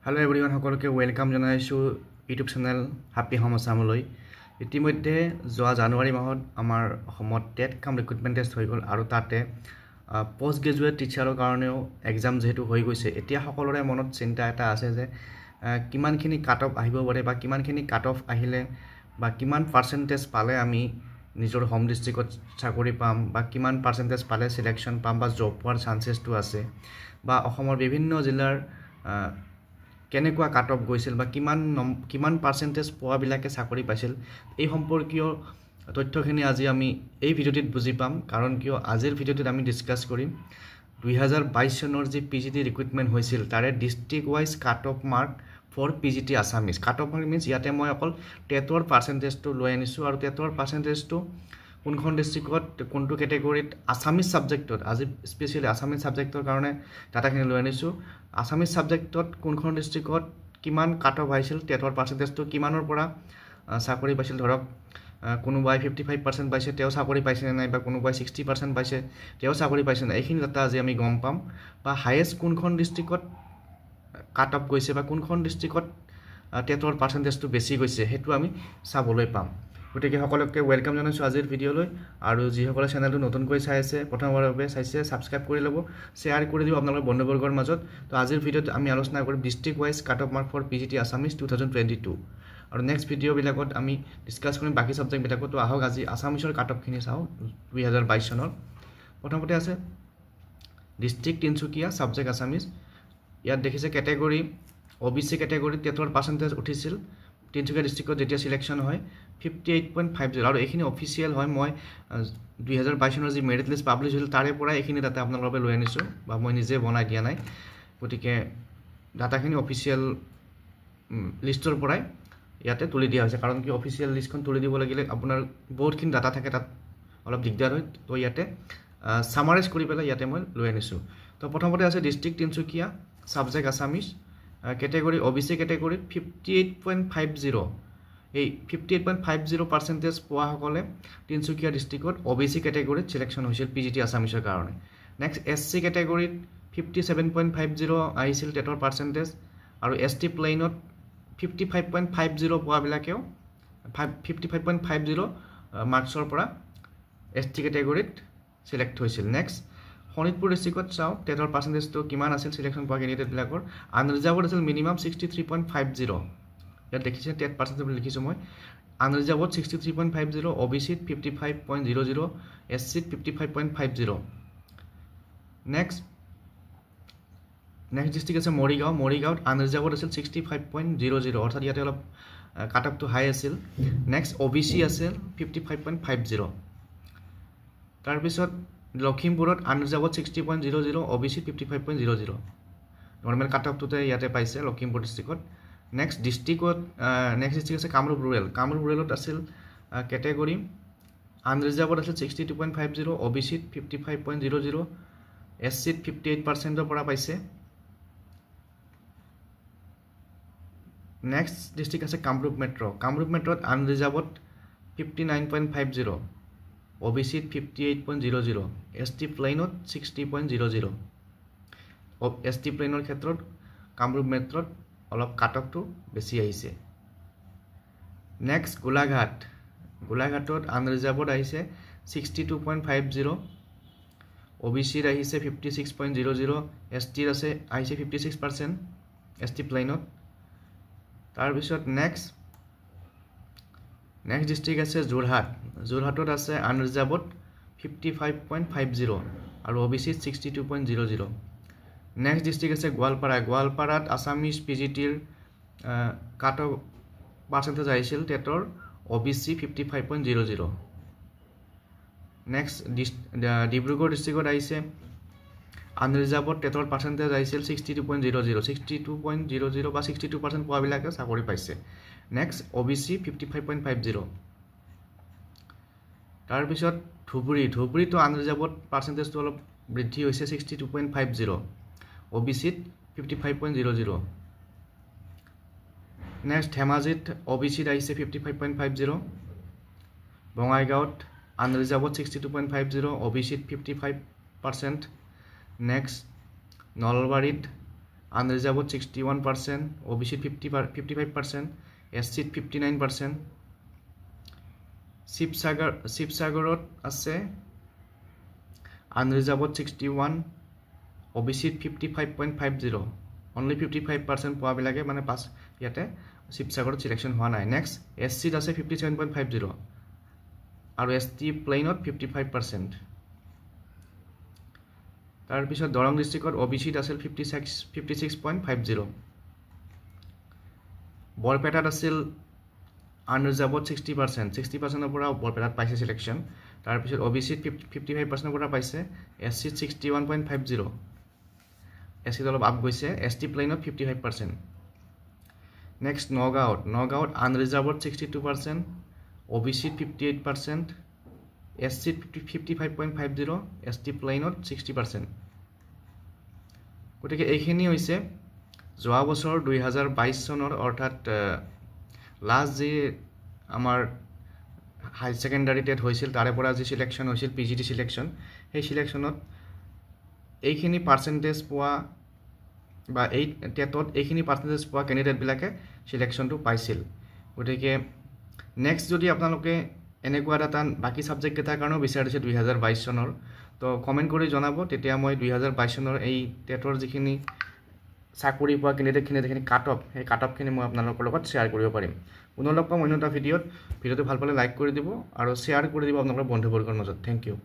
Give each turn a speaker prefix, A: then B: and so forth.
A: Hello everyone, সকলোকে welcome জনাইছো YouTube channel happy home আসামলৈ। ইতিমধ্যে যোৱা জানুৱাৰী মাহত আমাৰ অসমত টেট কাম ৰিক্ৰুটমেণ্ট টেষ্ট হৈ গ'ল আৰু তাতে পোষ্ট গ্ৰেজুৱেট টিচাৰৰ কাৰণেও এক্সাম যেহেতু হৈ গৈছে, এতিয়া সকলোৰে মনত চিন্তা এটা আছে যে কিমানখিনি কাট অফ আহিব পাৰে বা কিমানখিনি কাট অফ আহিলে বা কিমান পাৰ্চেণ্টেজ পালে আমি নিজৰ হোম ডিষ্ট্ৰিক্টত চাকৰি পাম বা কিমান পাৰ্চেণ্টেজ পালে সিলেকশ্যন পাম বা জব পোৱাৰ চান্সেছটো আছে বা অসমৰ বিভিন্ন জিলাৰ কেনেকুৱা কাট অফ গৈছিল বা কিমান পাৰ্চেণ্টেজ পোৱাবিলাকে চাকৰি পাইছিল, এই সম্পৰ্কীয় তথ্যখিনি আজি আমি এই ভিডিঅ'টিত বুজি পাম। কাৰণ কিয় আজিৰ ভিডিঅ'টিত আমি ডিছকাছ কৰিম 2022 চনৰ যি PGT ৰিক্ৰুটমেণ্ট হৈছিল তাৰে district wise cut off mark for PGT Assamese. Cut off mark means ইয়াতে মই অকল টেটৰ পাৰ্চেণ্টেজটো লৈ আনিছোঁ আৰু টেটৰ পাৰ্চেণ্টেজটো কোনখন ডিষ্ট্ৰিক্টত কোনটো কেটেগৰীত আছামিজ ছাবজেক্টত, আজি স্পেচিয়েলি আছামিজ ছাবজেক্টৰ কাৰণে ডাটাখিনি লৈ আনিছোঁ। আছামিজ ছাবজেক্টত কোনখন ডিষ্ট্ৰিক্টত কিমান কাট অফ আহিছিল, টেটৰ পাৰ্চেণ্টেজটো কিমানৰ পৰা চাকৰি পাইছিল, ধৰক কোনোবাই 55% পাইছে তেওঁ চাকৰি পাইছে নাই বা কোনোবাই 60% পাইছে তেওঁ চাকৰি পাইছে নাই, এইখিনি ডাটা আজি আমি গম পাম। বা হায়েষ্ট কোনখন ডিষ্ট্ৰিক্টত কাট অফ গৈছে বা কোনখন ডিষ্ট্ৰিক্টত টেটৰ পাৰ্চেণ্টেজটো বেছি গৈছে সেইটো আমি চাবলৈ পাম। গতিকে সকলোকে ওয়েলকাম জনাইছোঁ আজিৰ ভিডিঅ'লৈ। আৰু যিসকলে চেনেলটো নতুনকৈ চাই আছে, প্ৰথমবাৰৰ বাবে চাইছে, ছাবস্ক্ৰাইব কৰি ল'ব, শ্বেয়াৰ কৰি দিব আপোনালোকৰ বন্ধুবৰ্গৰ মাজত। তো আজিৰ ভিডিঅ'ত আমি আলোচনা কৰিম district wise cut off mark for PGT Assamese 2022 আৰু নেক্সট ভিডিঅ'বিলাকত আমি ডিছকাছ কৰিম বাকী ছাবজেক্টবিলাকত। তো আহক আজি আছামিজৰ কাট অফখিনি চাওঁ 2022 চনৰ। প্ৰথমতে আছে ডিষ্ট্ৰিক্ট তিনিচুকীয়া, ছাবজেক্ট আছামিজ। ইয়াত দেখিছে কেটেগৰী OBC কেটেগৰীত টেটৰ পাৰ্চেণ্টেজ উঠিছিল তিনিচুকীয়া ডিষ্ট্ৰিক্টত যেতিয়া চিলেকশ্যন হয় 58.50, আৰু এইখিনি অফিচিয়েল হয়। মই 2022 চনৰ যি মেৰিট লিষ্ট পাব্লিছ হৈছিল তাৰে পৰাই এইখিনি ডাটা আপোনালোকৰ বাবে লৈ আনিছোঁ বা মই নিজে বনাই দিয়া নাই। গতিকে ডাটাখিনি অফিচিয়েল লিষ্টৰ পৰাই ইয়াতে তুলি দিয়া হৈছে, কাৰণ কি অফিচিয়েল লিষ্টখন তুলি দিব লাগিলে আপোনাৰ বহুতখিনি ডাটা থাকে, তাত অলপ দিগদাৰ হয়। তো ইয়াতে ছামাৰাইজ কৰি পেলাই ইয়াতে মই লৈ আনিছোঁ। তো প্ৰথমতে আছে district Tinsukia, subject Assamese, category OBC কেটেগৰীত 58.50। এই 58.50 পাৰ্চেণ্টেজ পোৱাসকলে তিনিচুকীয়া ডিষ্ট্ৰিক্টত OBC কেটেগৰীত চিলেকশ্যন হৈছিল PGT আছামিজৰ কাৰণে। নেক্সট SC কেটেগৰীত 57.50 আহিছিল টেটৰ পাৰ্চেণ্টেজ, আৰু ST প্লেইনত 55.50 পোৱাবিলাকেও 55.50 মাৰ্কছৰ পৰা ST কেটেগৰীত চিলেক্ট হৈছিল। নেক্সট শোণিতপুৰ ডিষ্ট্ৰিক্টত চাওঁ টেটৰ পাৰ্চেণ্টেজটো কিমান আছিল চিলেকশ্যন পোৱা কেণ্ডিডেটবিলাকৰ। আনৰিজাৰ্ভড আছিল মিনিমাম 63.50। ইয়াত দেখিছে টেট পাৰ্চেণ্টেজ বুলি লিখিছোঁ মই। আনৰিজাৰ্ভড 63.50, OBCত 55.00, SCত 55.50। নেক্সট ডিষ্ট্ৰিক্ট আছে মৰিগাঁও। মৰিগাঁৱত আনৰিজাৰ্ভড আছিল 65.00, অৰ্থাৎ ইয়াতে অলপ কাট অফটো হাই আছিল। নেক্সট OBC আছিল 55.50। তাৰপিছত লখিমপুৰত আনৰিজাৰ্ভড 60.00, OBCত 55.00। নৰ্মেল কাট অফটোতে ইয়াতে পাইছে লখিমপুৰ ডিষ্ট্ৰিক্টত। নেক্সট ডিষ্ট্ৰিক্ট আছে কামৰূপ ৰুৰেল। কামৰূপ ৰুৰেলত আছিল কেটেগৰী আনৰিজাৰ্ভড আছিল 62.50, OBCত 55.00, SCত 58%ৰ পৰা পাইছে। নেক্সট ডিষ্ট্ৰিক্ট আছে কামৰূপ মেট্ৰ'। কামৰূপ মেট্ৰত আনৰিজাৰ্ভড 59.50, OBCত 58.00, ST প্লেইনত 60.00। ST প্লেইনৰ ক্ষেত্ৰত কামৰূপ মেট্ৰত অলপ কাট অফটো বেছি আহিছে। নেক্সট গোলাঘাটত আনৰিজাৰ্ভড আহিছে 62.50, OBCত আহিছে 56.00, STত আহিছে 56% ST প্লেইনত। তাৰপিছত নেক্সট ডিষ্ট্ৰিক্ট আছে যোৰহাটত আছে আনৰিজাৰ্ভড 55.50 আৰু OBCত 62.00। নেক্সট ডিষ্ট্ৰিক্ট আছে গোৱালপাৰাত আছামিজ PGTৰ কাট অফ পাৰ্চেণ্টেজ আহিছিল টেটৰ OBC 55.00। নেক্সট ডিব্ৰুগড় ডিষ্ট্ৰিক্টত আহিছে আনৰিজাৰ্ভড টেটৰ পাৰ্চেণ্টেজ আহিছিল 62.00 বা 62% পোৱাবিলাকে চাকৰি পাইছে। Next OBC 55.50। তাৰপিছত ধুবুৰীতো আনৰিজাৰ্ভড পাৰ্চেণ্টেজটো অলপ বৃদ্ধি হৈছে 62.50, OBCত 55.00। নেক্সট ধেমাজিত OBCত আহিছে 55.50, বঙাইগাঁৱত আনৰিজাৰ্ভড 62.50, OBCত 55%। নেক্সট নলবাৰীত আনৰিজাৰ্ভত 61%, OBCত 55%, SCত 59%, শিৱসাগৰত আছে আনৰিজাৰ্ভত 61, OBCত 55.50, অনলি 55% পোৱাবিলাকে মানে পাছ ইয়াতে শিৱসাগৰত চিলেকশ্যন হোৱা নাই। নেক্সট SCত আছে 57.50 আৰু ST প্লেইনত 55%। তাৰপিছত দৰং ডিষ্ট্ৰিক্টত OBCত আছিল 56.50। বৰপেটাত আছিল আনৰিজাৰ্ভত 60%ৰ পৰা বৰপেটাত পাইছে চিলেকশ্যন। তাৰপিছত OBCত 55%ৰ পৰা পাইছে, SCত 61.50, SCত অলপ আপ গৈছে, ST প্লেইনত 55%। নেক্সট নগাঁৱত আনৰিজাৰ্ভত 62%, OBCত 58%, SCত 55.50, ST প্লেইনত 60%। গতিকে এইখিনি হৈছে যোৱা বছৰ 2022 চনৰ অৰ্থাৎ লাষ্ট যি আমাৰ হাই ছেকেণ্ডাৰী টেট হৈছিল তাৰে পৰা যি চিলেকশ্যন হৈছিল PGT চিলেকশ্যন, সেই চিলেকশ্যনত এইখিনি পাৰ্চেণ্টেজ পোৱা বা এই টেটত এইখিনি পাৰ্চেণ্টেজ পোৱা কেণ্ডিডেটবিলাকে চিলেকশ্যনটো পাইছিল। গতিকে নেক্সট যদি আপোনালোকে এনেকুৱা এটা বাকী ছাবজেক্টকেইটাৰ কাৰণেও বিচাৰিছে 2022 চনৰ, তো কমেণ্ট কৰি জনাব, তেতিয়া মই 2022 চনৰ এই টেটৰ যিখিনি চাকৰি পোৱা কেণ্ডিডেটখিনি যিখিনি কাট অফ, সেই কাট অফখিনি মই আপোনালোকৰ লগত শ্বেয়াৰ কৰিব পাৰিম। পুনৰ লগ পাম অন্য এটা ভিডিঅ'টো ভাল পালে লাইক কৰি দিব আৰু শ্বেয়াৰ কৰি দিব আপোনালোকৰ বন্ধুবৰ্গৰ মাজত। Thank U.